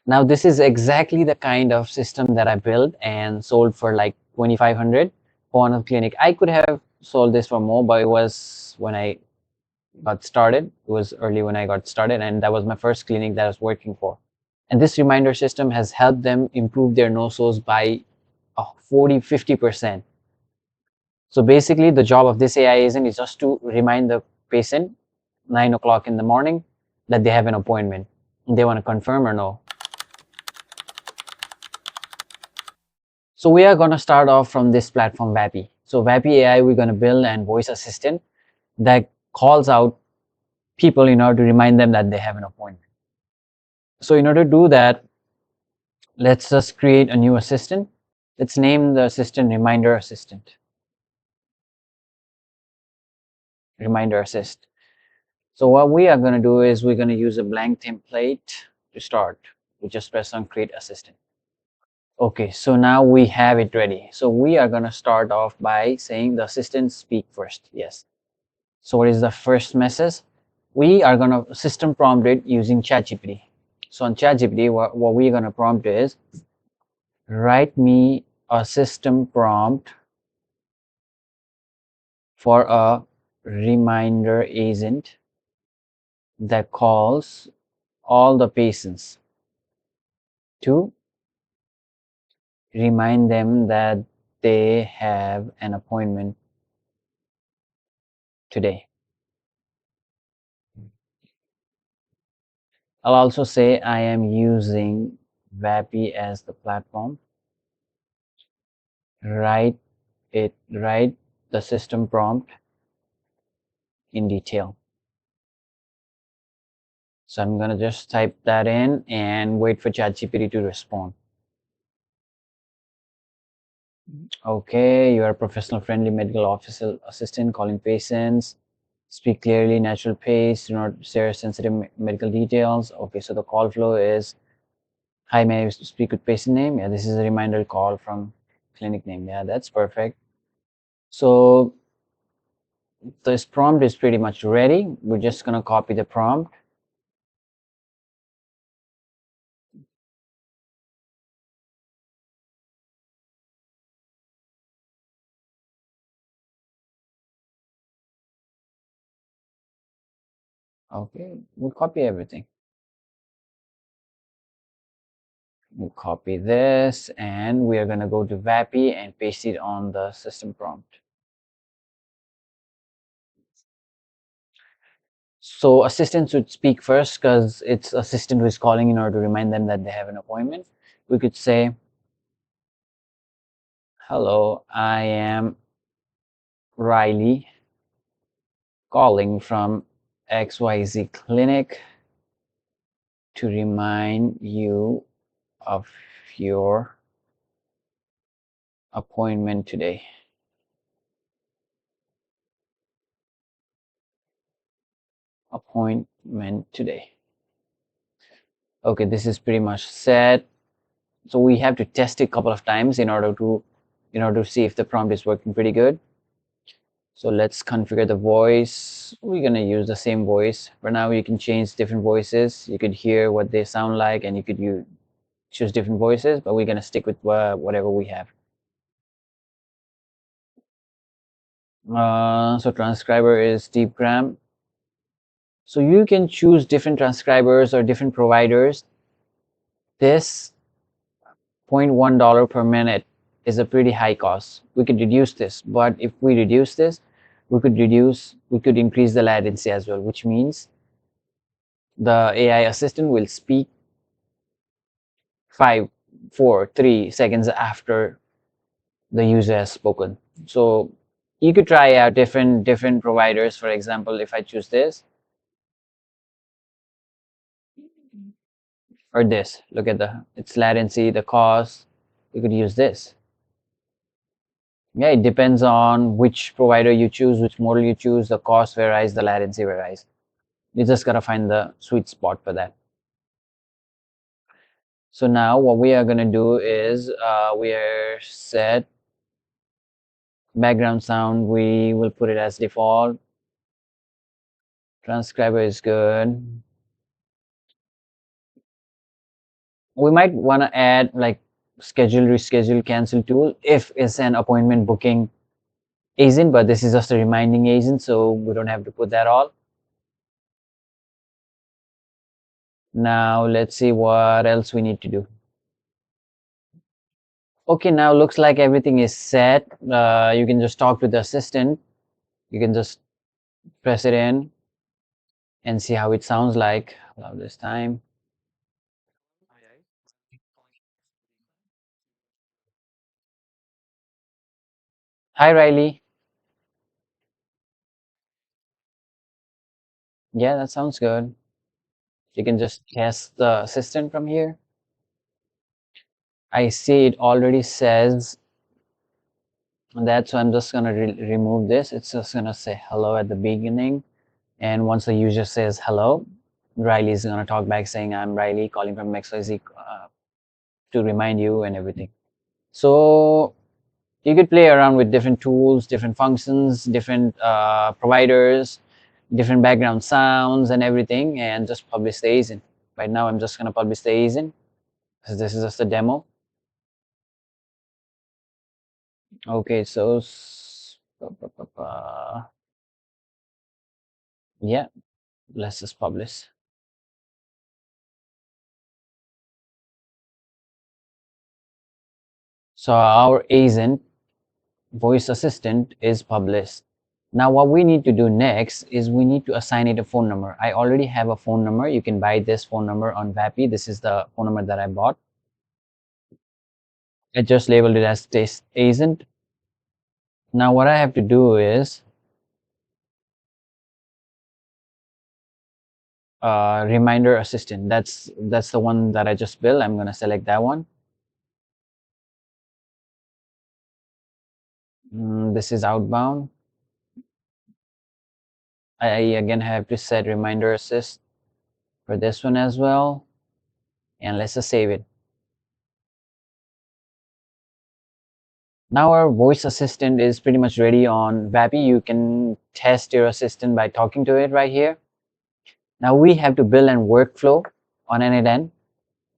Now this is exactly the kind of system that I built and sold for like 2,500 for one of the clinic. I could have sold this for more, but it was when I got started. It was early when I got started, and that was my first clinic that I was working for. And this reminder system has helped them improve their no-shows by 40-50%. So basically, the job of this AI agent is just to remind the patient 9 o'clock in the morning that they have an appointment. They want to confirm or no. So we are going to start off from this platform VAPI. So VAPI AI, we're going to build an voice assistant that calls out people in order to remind them that they have an appointment. So in order to do that, let's just create a new assistant. Let's name the assistant Reminder Assistant. Reminder Assist. So what we are going to do is we're going to use a blank template to start. We just press on Create Assistant. Okay, so now we have it ready. So we are going to start off by saying the assistant speak first. Yes. So what is the first message? We are going to system prompt it using ChatGPT. So on ChatGPT, what we're going to prompt is write me a system prompt for a reminder agent that calls all the patients to remind them that they have an appointment today. I'll also say I am using VAPI as the platform. Write the system prompt in detail. So I'm gonna just type that in and wait for ChatGPT to respond. Okay, you are a professional friendly medical officer assistant calling patients. Speak clearly, natural pace, do not share sensitive medical details. Okay, so the call flow is, hi, may I speak with patient name? Yeah, this is a reminder call from clinic name. Yeah, that's perfect. So this prompt is pretty much ready. We're just gonna copy the prompt. Okay, we'll copy everything. We'll copy this and we are going to go to VAPI and paste it on the system prompt. So assistant should speak first because it's assistant who is calling in order to remind them that they have an appointment. We could say, hello, I am Riley calling from XYZ clinic to remind you of your appointment today. Appointment today. Okay, this is pretty much set. So we have to test it a couple of times in order to see if the prompt is working pretty good. So let's configure the voice. We're gonna use the same voice. For now, you can change different voices. You could hear what they sound like, and you could choose different voices. But we're gonna stick with whatever we have. So transcriber is DeepGram. So you can choose different transcribers or different providers. This $0.1 per minute is a pretty high cost. We could reduce this, but if we reduce this, we could increase the latency as well, which means the AI assistant will speak 5, 4, 3 seconds after the user has spoken. So you could try out different providers. For example, if I choose this or this, look at its latency, the cost. You could use this. Yeah, it depends on which provider you choose, which model you choose, the cost varies, the latency varies. You just gotta find the sweet spot for that. So now what we are gonna do is we are set background sound, we will put it as default. Transcriber is good. We might want to add like schedule, reschedule, cancel tool if it's an appointment booking agent, but this is just a reminding agent, so we don't have to put that all. Now let's see what else we need to do. Okay, now looks like everything is set. You can just talk to the assistant. You can just press it in and see how it sounds like. Allow this time. Hi, Riley. Yeah, that sounds good. You can just test the assistant from here. I see it already says that, so I'm just gonna remove this. It's just gonna say hello at the beginning. And once the user says hello, Riley is gonna talk back saying, I'm Riley calling from XYZ to remind you and everything. So you could play around with different tools, different functions, different providers, different background sounds and everything, and just publish the agent. Right now, I'm just gonna publish the agent because this is just a demo. Okay, so yeah, let's just publish. So our agent voice assistant is published. Now what we need to do next is we need to assign it a phone number. I already have a phone number. You can buy this phone number on VAPI. This is the phone number that I bought. I just labeled it as test agent. Now what I have to do is reminder assistant. That's the one that I just built. I'm gonna select that one. This is outbound. I again have to set reminder assist for this one as well. And let's just save it. Now our voice assistant is pretty much ready on VAPI. You can test your assistant by talking to it right here. Now we have to build a workflow on an end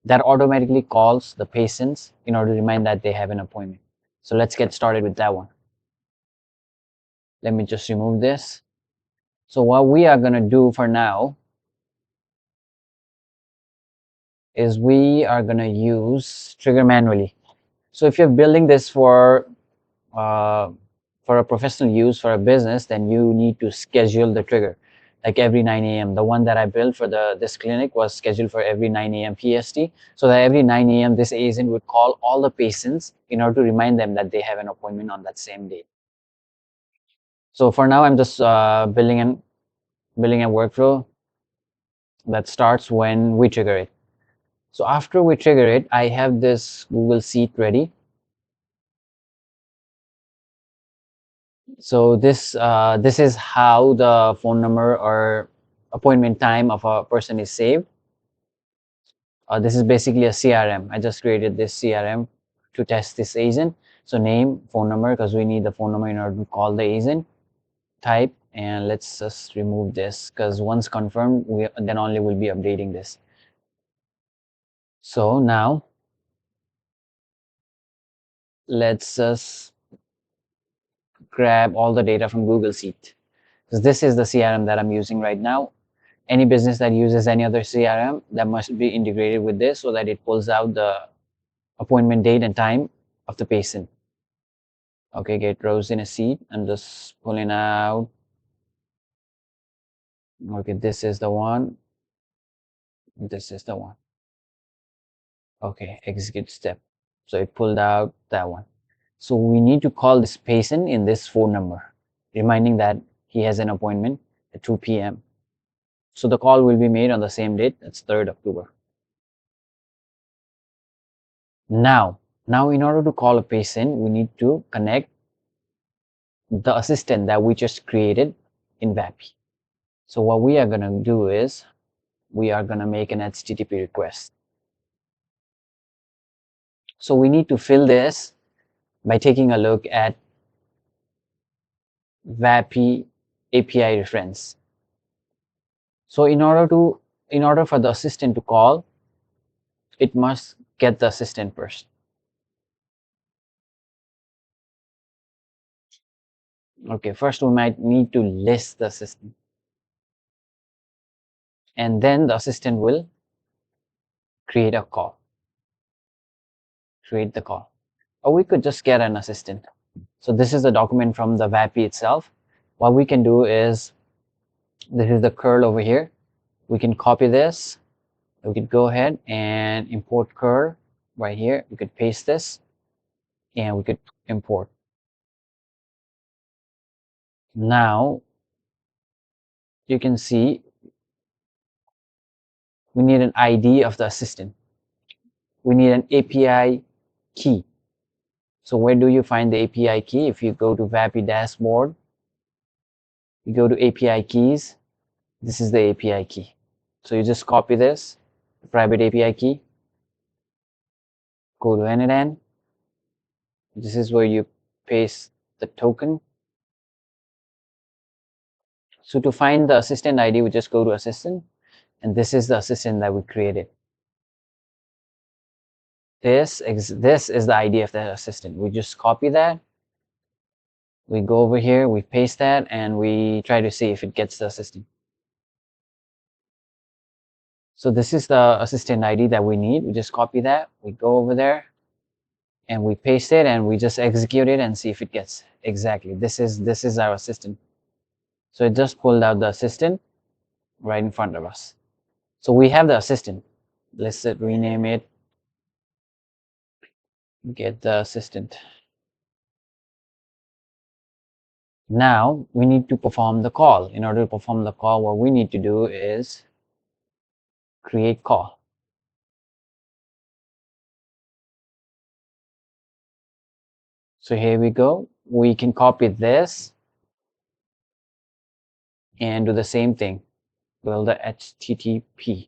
that automatically calls the patients in order to remind that they have an appointment. So let's get started with that one. Let me just remove this. So what we are going to do for now is we are going to use trigger manually. So if you're building this uh, for a professional use for a business, then you need to schedule the trigger like every 9 a.m. The one that I built for this clinic was scheduled for every 9 a.m. PST, so that every 9 a.m. this agent would call all the patients in order to remind them that they have an appointment on that same day. So for now, I'm just building a workflow that starts when we trigger it. So after we trigger it, I have this Google Sheet ready. So this is how the phone number or appointment time of a person is saved. This is basically a CRM. I just created this CRM to test this agent. So name, phone number, because we need the phone number in order to call the agent. Type, and let's just remove this because once confirmed, then only we'll be updating this. So now let's just grab all the data from Google Sheet, because this is the CRM that I'm using right now. Any business that uses any other CRM, that must be integrated with this so that it pulls out the appointment date and time of the patient. Okay, get rows in a seat. I'm just pulling out. Okay, this is the one. This is the one. Okay, execute step. So it pulled out that one. So we need to call this patient in this phone number, reminding that he has an appointment at 2 p.m. So the call will be made on the same date, that's 3rd October. Now, in order to call a patient, we need to connect the assistant that we just created in VAPI. So what we are going to do is we are going to make an HTTP request. So we need to fill this by taking a look at VAPI API reference. So in order for the assistant to call, it must get the assistant first. Okay, first we might need to list the assistant, and then the assistant will create a call, create the call. Or we could just get an assistant. So this is the document from the VAPI itself. What we can do is, this is the curl over here. We can copy this. We could go ahead and import curl right here. We could paste this and we could import. Now you can see we need an ID of the assistant. We need an API key. So where do you find the API key? If you go to VAPI dashboard, you go to API keys, this is the API key. So you just copy this, private API key, go to NNN. This is where you paste the token. So to find the assistant ID, we just go to assistant, and this is the assistant that we created. This is the ID of the assistant. We just copy that. We go over here, we paste that, and we try to see if it gets the assistant. So this is the assistant ID that we need. We just copy that. We go over there, and we paste it, and we just execute it and see if it gets exactly. This is our assistant. So it just pulled out the assistant right in front of us. So we have the assistant. Let's rename it. Get the assistant. Now we need to perform the call. In order to perform the call, what we need to do is create call. So here we go. We can copy this and do the same thing. Build the HTTP.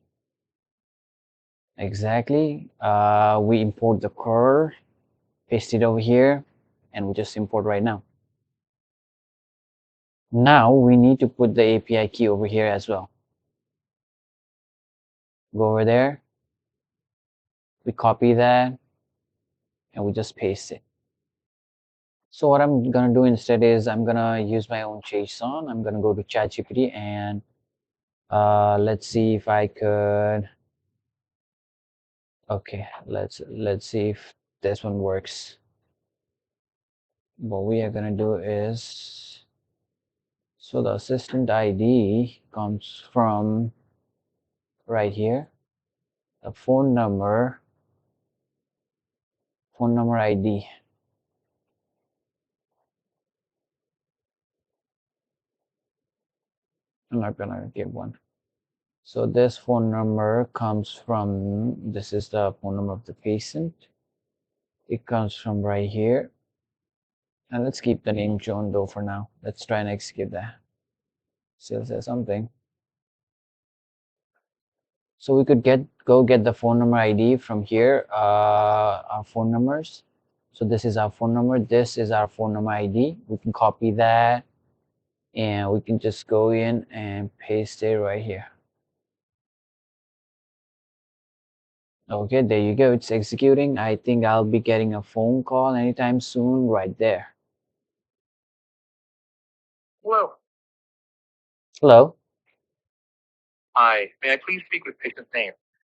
Exactly. We import the curl, paste it over here, and we just import right now. Now we need to put the API key over here as well. Go over there. We copy that, and we just paste it. So what I'm gonna do instead is I'm gonna use my own JSON. I'm gonna go to ChatGPT and let's see if I could. Okay, let's see if this one works. What we are gonna do is, so the assistant ID comes from right here. The phone number ID. I'm not gonna give one. So this phone number comes from, this is the phone number of the patient. It comes from right here. And let's keep the name John Doe for now. Let's try and execute that. Still says something. So we could go get the phone number ID from here, our phone numbers. So this is our phone number. This is our phone number ID. We can copy that and we can just go in and paste it right here. Okay, there you go. It's executing. I think I'll be getting a phone call anytime soon right there. Hello. Hello. Hi. May I please speak with patient's name?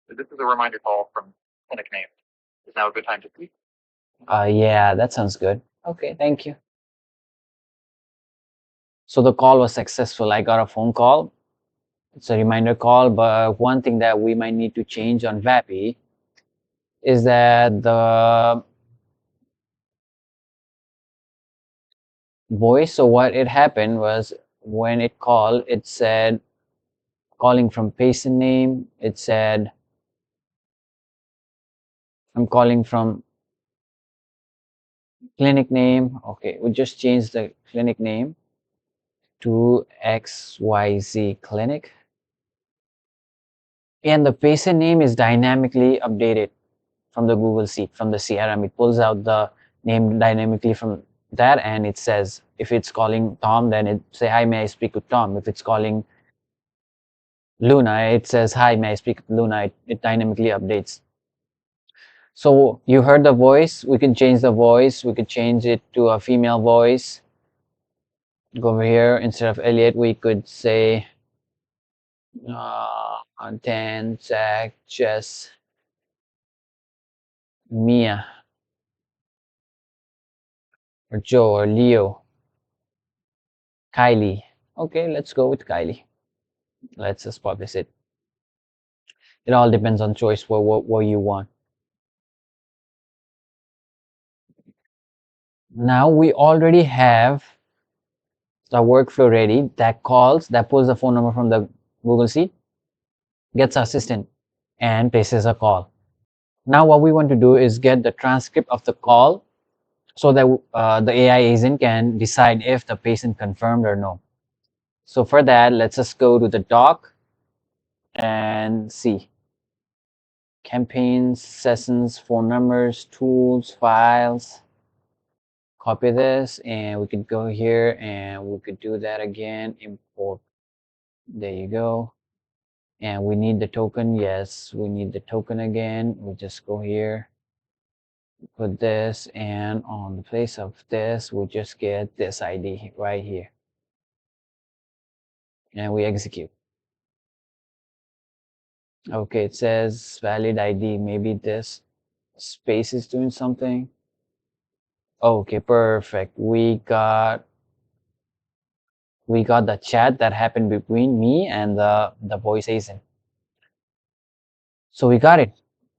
This is a reminder call from clinic name. Is now a good time to speak? Yeah, that sounds good. Okay, thank you. So the call was successful. I got a phone call. It's a reminder call, but one thing that we might need to change on VAPI is that the voice. So what it happened was when it called, it said calling from patient name. It said I'm calling from clinic name. Okay, we just changed the clinic name to XYZ clinic. And the patient name is dynamically updated from the Google Sheet, from the CRM. It pulls out the name dynamically from that, and it says if it's calling Tom, then it say, hi, may I speak with Tom? If it's calling Luna, it says, hi, may I speak with Luna? It dynamically updates. So you heard the voice. We can change the voice. We could change it to a female voice. Go over here. Instead of Elliot, we could say Dan, Zach, Jess, Mia, or Joe, or Leo, Kylie. Okay, let's go with Kylie. Let's just publish it. It all depends on choice what you want. Now we already have the workflow ready that calls, that pulls the phone number from the Google Sheet, gets assistant, and places a call. Now what we want to do is get the transcript of the call so that the AI agent can decide if the patient confirmed or no. So for that, let's just go to the doc and see. Campaigns, sessions, phone numbers, tools, files. Copy this, and we could go here and we could do that again. Import. There you go. And we need the token. Yes, we need the token again. We just go here, put this, and on the place of this, we just get this ID right here. And we execute. Okay, it says valid ID. Maybe this space is doing something. Okay, perfect. We got the chat that happened between me and the voice agent. So we got it.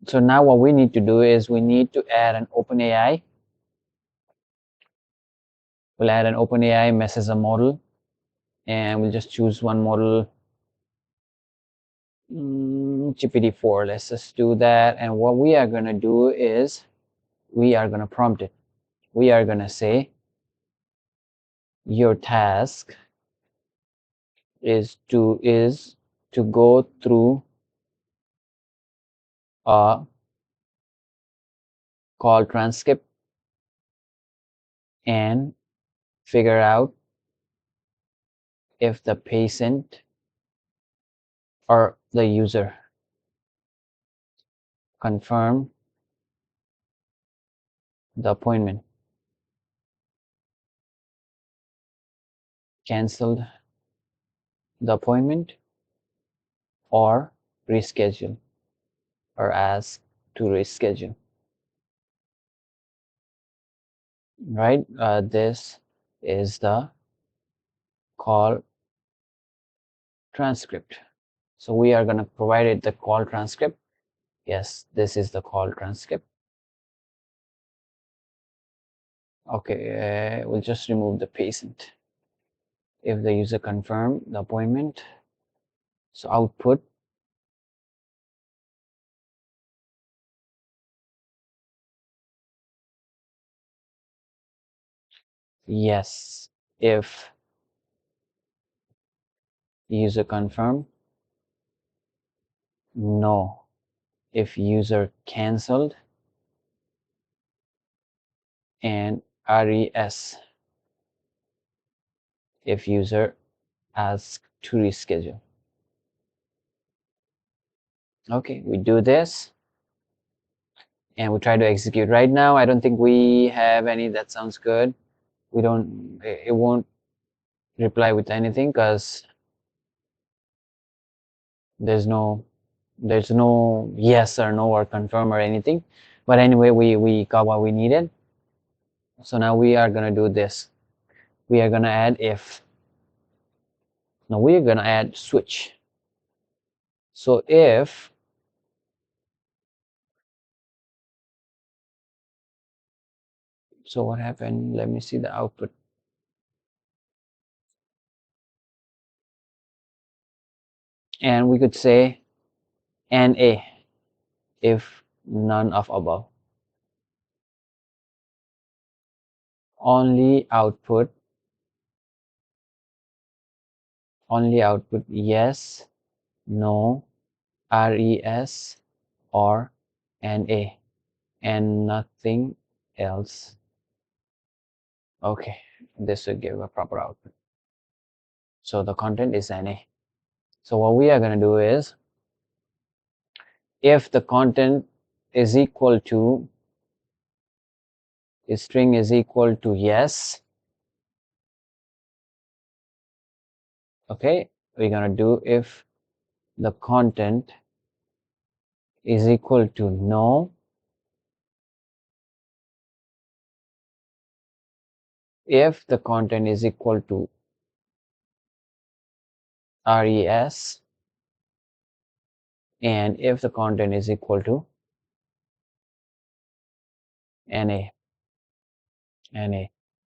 So now what we need to do is we need to add an OpenAI. We'll add an OpenAI messenger model, and we'll just choose one model, GPT-4. Let's just do that. And what we are going to do is we are going to prompt it. We are going to say, your task is to go through a call transcript and figure out if the patient or the user confirm the appointment, canceled the appointment, or reschedule, or ask to reschedule. Right? This is the call transcript. So we are going to provide it the call transcript. Yes, this is the call transcript. Okay, we'll just remove the patient. If the user confirm the appointment, so output, yes. If user confirm, no. If user cancelled, and res if user asks to reschedule. Okay, we do this and we try to execute. Right now, I don't think we have any that sounds good. We don't, it won't reply with anything because there's no yes or no or confirm or anything. But anyway, we got what we needed. So now we are gonna do this. We are gonna add if. Now we are gonna add switch. So if so what happened? Let me see the output. And we could say NA if none of above. Only output yes, no, res, or NA, and nothing else. Okay, this will give a proper output. So the content is NA. So what we are going to do is, if the content is equal to yes. Okay, we're gonna do if the content is equal to no, if the content is equal to res, and if the content is equal to na.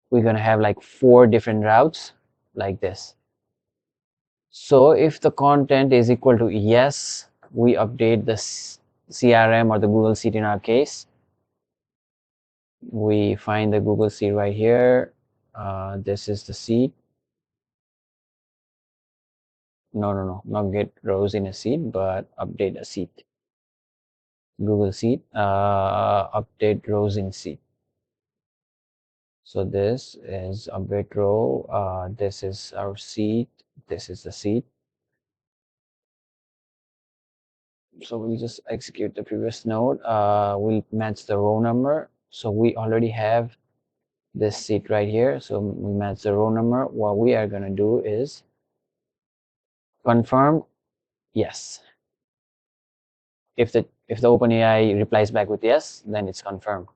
We're gonna have like 4 different routes like this. So if the content is equal to yes, we update the CRM or the Google Sheet in our case. We find the Google Sheet right here. This is the sheet. No, not get rows in a sheet, but update a sheet. Google Sheet, update rows in sheet. So this is update row. This is our sheet. This is the sheet. So we'll just execute the previous node. We'll match the row number. So we already have this sheet right here. So we match the row number. What we are going to do is confirm yes. If the OpenAI replies back with yes, then it's confirmed.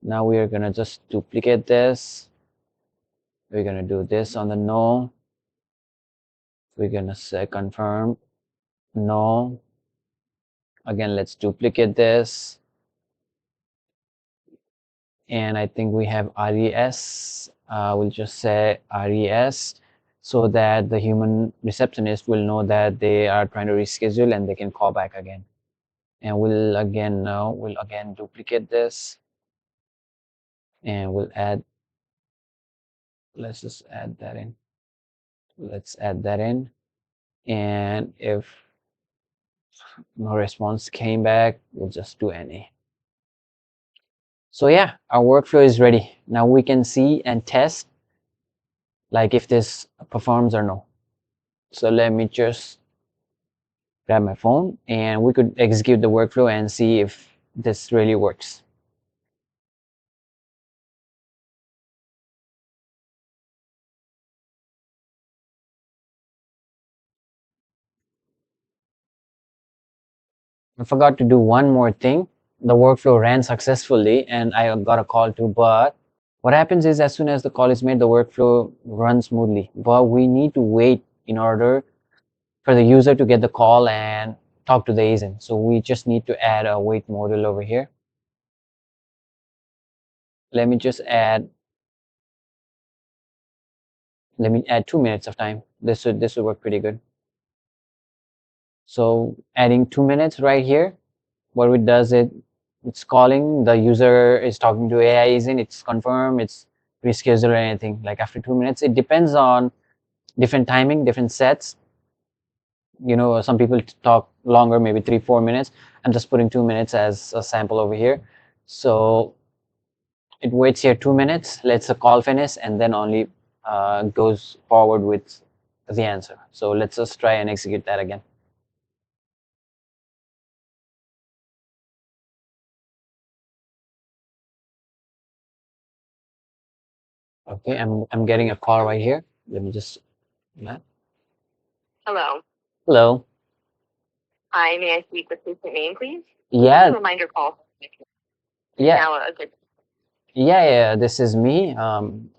Now we are going to just duplicate this. We're going to do this on the no. We're going to say confirm no. Again, let's duplicate this. And I think we have res. We'll just say res so that the human receptionist will know that they are trying to reschedule and they can call back again. And we'll again duplicate this, and we'll add, let's just add that in. Let's add that in. And if no response came back, we'll just do na. So yeah, our workflow is ready. Now we can see and test like if this performs or no. So let me just grab my phone and we could execute the workflow and see if this really works. I forgot to do one more thing. The workflow ran successfully and I got a call too, but what happens is as soon as the call is made, the workflow runs smoothly. But we need to wait in order for the user to get the call and talk to the agent. So we just need to add a wait module over here. Let me add 2 minutes of time. This would work pretty good. So adding 2 minutes right here, what it does, it's calling, the user is talking to AI agent, it's confirm, it's reschedule or anything. Like after 2 minutes, it depends on different timing, different sets. You know, some people talk longer, maybe 3-4 minutes. I'm just putting 2 minutes as a sample over here. So it waits here 2 minutes, lets the call finish, and then only goes forward with the answer. So let's just try and execute that again. Okay, I'm getting a call right here. Let me just. Hello. Hello. Hi, may I speak with patient name, please? Yeah. A reminder call. Yeah. Now a good. Yeah. This is me.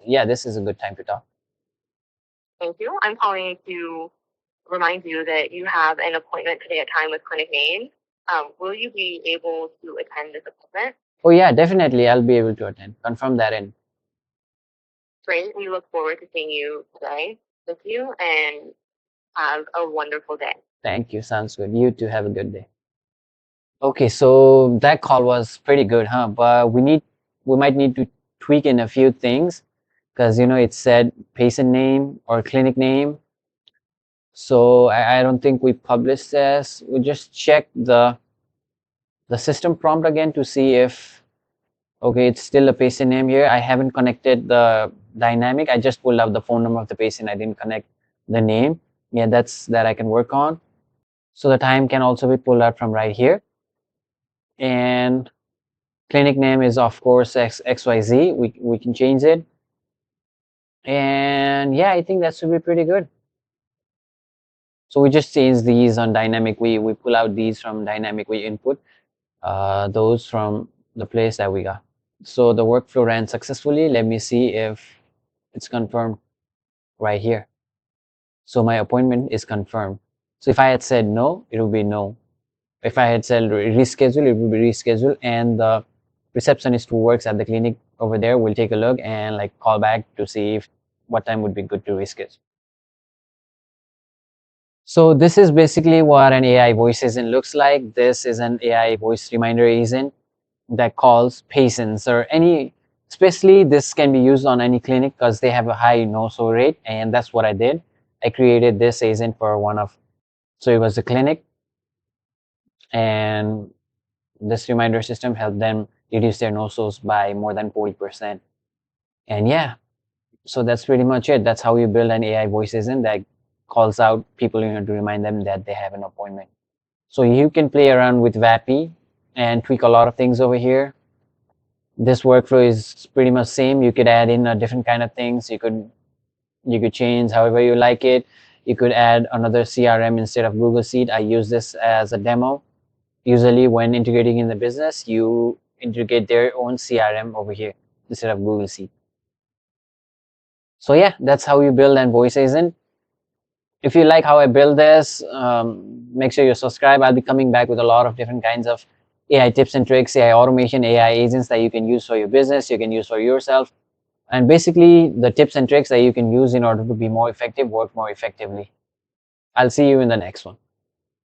Yeah, this is a good time to talk. Thank you. I'm calling to remind you that you have an appointment today at time with Clinic Name. Will you be able to attend this appointment? Oh yeah, definitely. I'll be able to attend. Confirm that in. Great. We look forward to seeing you today. Thank you, and have a wonderful day. Thank you. Sounds good. You too. Have a good day. Okay, so that call was pretty good, huh? But we might need to tweak in a few things because it said patient name or clinic name. So I don't think we published this. We just check the system prompt again to see if okay, it's still a patient name here. I haven't connected the dynamic. I just pulled out the phone number of the patient. I didn't connect the name. Yeah, that I can work on. So the time can also be pulled out from right here. and clinic name is of course XYZ. We can change it, and yeah, I think that should be pretty good. So we just change these on dynamic. We pull out these from dynamic. We input those from the place that we got. So the workflow ran successfully. Let me see if it's confirmed right here. So my appointment is confirmed. So if I had said no, it would be no. If I had said reschedule, it would be rescheduled, and the receptionist who works at the clinic over there will take a look and like call back to see if what time would be good to reschedule. So this is basically what an AI voice agent looks like. This is an AI voice reminder agent that calls patients or any, especially this can be used on any clinic because they have a high no-show rate, and that's what I did. I created this agent for one of, so it was a clinic, and this reminder system helped them reduce their no-shows by more than 40%. And yeah, so that's pretty much it. That's how you build an AI voice agent that calls out people to remind them that they have an appointment. So you can play around with VAPI and tweak a lot of things over here. This workflow is pretty much same. You could add in a different kind of things. You could change however you like it. You could add another CRM instead of Google Sheet. I use this as a demo. Usually when integrating in the business, you integrate their own CRM over here instead of Google Sheet. So yeah, that's how you build an voice agent. If you like how I build this, make sure you subscribe. I'll be coming back with a lot of different kinds of AI tips and tricks, AI automation, AI agents that you can use for your business, you can use for yourself, and basically the tips and tricks that you can use in order to be more effective, work more effectively. I'll see you in the next one.